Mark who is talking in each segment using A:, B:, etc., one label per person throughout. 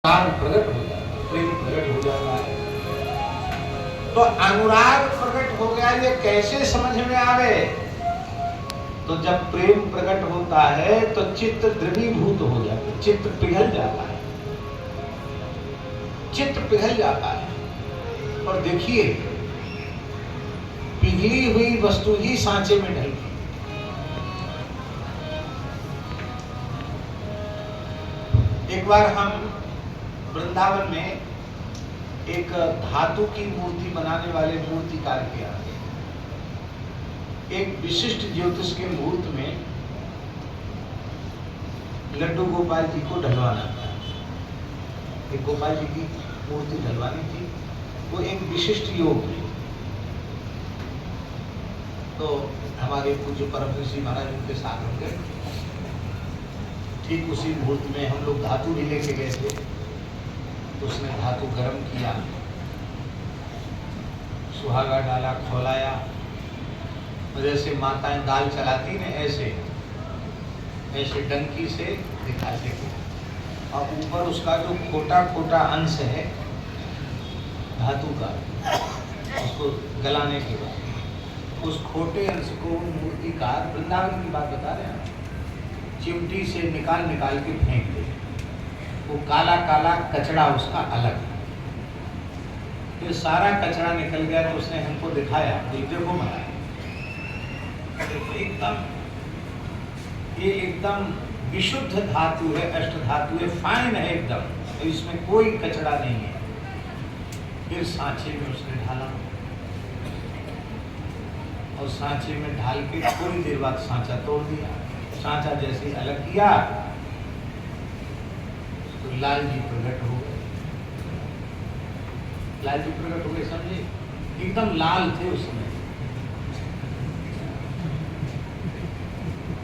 A: प्रकट हो जाता है, प्रेम प्रकट हो जाता है। तो अनुराग प्रकट हो गया, ये कैसे समझ में आवे? तो जब प्रेम प्रकट होता है तो चित्त द्रवीभूत हो जाता है, चित्त पिघल जाता है, चित्त पिघल जाता है। और देखिए, पिघली हुई वस्तु ही सांचे में ढलती। एक बार हम वृंदावन में एक धातु की मूर्ति बनाने वाले मूर्तिकार के यहाँ एक विशिष्ट ज्योतिष के मुहूर्त में लड्डू गोपाल जी को ढलवाना था। एक गोपाल जी की मूर्ति ढलवानी थी, वो एक विशिष्ट योग में। तो हमारे पूज्य परम ऋषि महाराज उनके साथ होंगे। ठीक उसी मुहूर्त में हम लोग धातु भी लेके गए थे। तो उसने धातु गर्म किया, सुहागा डाला, खोलाया, जैसे माताएं दाल चलाती ने ऐसे ऐसे डंकी से दिखाते थे। और ऊपर उसका जो खोटा खोटा अंश है धातु का, उसको गलाने के बाद उस खोटे अंश को मूर्तिकार, वृंदावन की बात बता रहे हैं, चिमटी से निकाल निकाल के फेंक दे। वो काला काला कचड़ा उसका अलग। फिर सारा कचरा निकल गया तो उसने हमको दिखाया, देखो बनाया, ये एकदम विशुद्ध धातु है, अष्ट धातु है, फाइन है एकदम, तो इसमें कोई कचरा नहीं है। फिर सांचे में उसने ढाला और सांचे में ढाल के थोड़ी देर बाद सांचा तोड़ दिया। सांचा जैसे अलग किया तो लाल जी प्रकट हो गए। लाल जी प्रकट हो गए, समझे? एकदम लाल थे उस समय।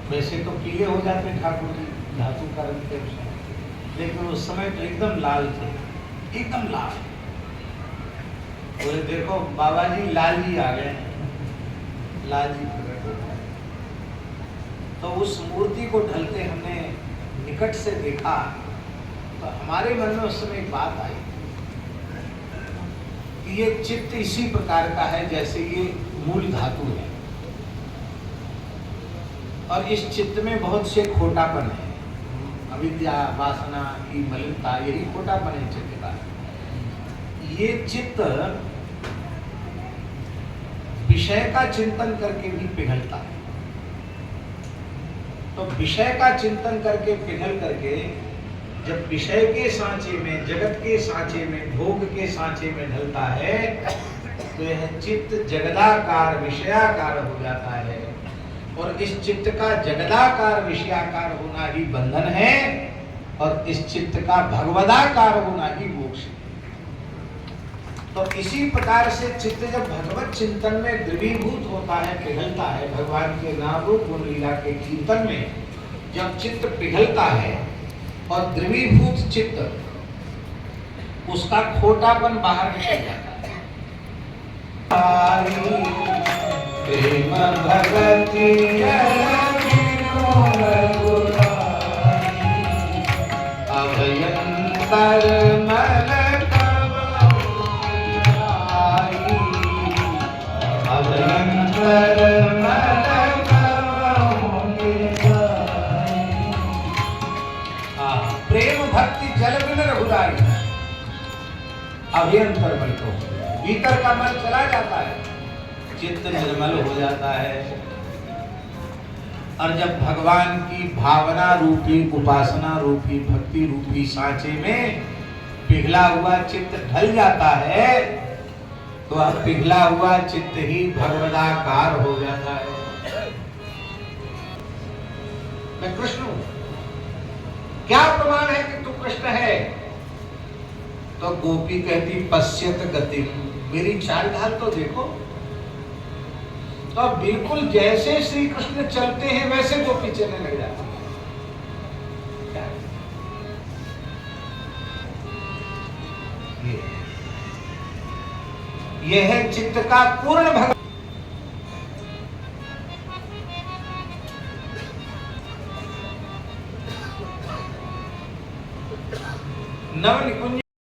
A: वैसे तो पीले हो जाते ठाकुर जी, धातु का रंग थे उस समय, लेकिन उस समय तो एकदम लाल थे, एकदम लाल। बोले देखो बाबा जी, लाल जी आ गए। लाल जी प्रकट हो गए। तो उस मूर्ति को ढलते हमने निकट से देखा तो हमारे मन में उस समय एक बात आई कि ये चित्त इसी प्रकार का है जैसे ये मूल धातु है, और इस चित्त में बहुत से खोटापन है, अविद्या, वासना की मलिनता, यही खोटापन है चित्त का। ये चित्त विषय का चिंतन करके भी पिघलता है। तो विषय का चिंतन करके पिघल करके जब विषय के सांचे में, जगत के सांचे में, भोग के सांचे में ढलता है तो यह चित्त जगदाकार विषयाकार हो जाता है। और इस चित्त का जगदाकार विषयाकार होना ही बंधन है, और इस चित्त का भगवदाकार होना ही मोक्ष है। तो इसी प्रकार से चित्त जब भगवत चिंतन में द्रवीभूत होता है, पिघलता है, भगवान के नाम रूप गुण लीला के कीर्तन में जब चित्त पिघलता है और द्रवीभूत चित्त, उसका खोटापन बाहर निकल जाता है। प्रेम भगति अभयंतर मल प्रेम भक्ति जल बिन रघुराई, अभयंतर मल को, भीतर का मल चला जाता है, चित्त निर्मल हो जाता है। और जब भगवान की भावना रूपी, उपासना रूपी, भक्ति रूपी सांचे में पिघला हुआ चित्त ढल जाता है तो अब पिघला हुआ चित्त ही भगवदाकार हो जाता है। मैं कृष्ण हूं, क्या प्रमाण है कि तू कृष्ण है? तो गोपी कहती पश्यत गति, मेरी चाल ढाल तो देखो। तो बिल्कुल जैसे श्री कृष्ण चलते हैं वैसे गोपी चलने लग जाती है। यह है चित्त का पूर्ण भगवान। नव निकुंज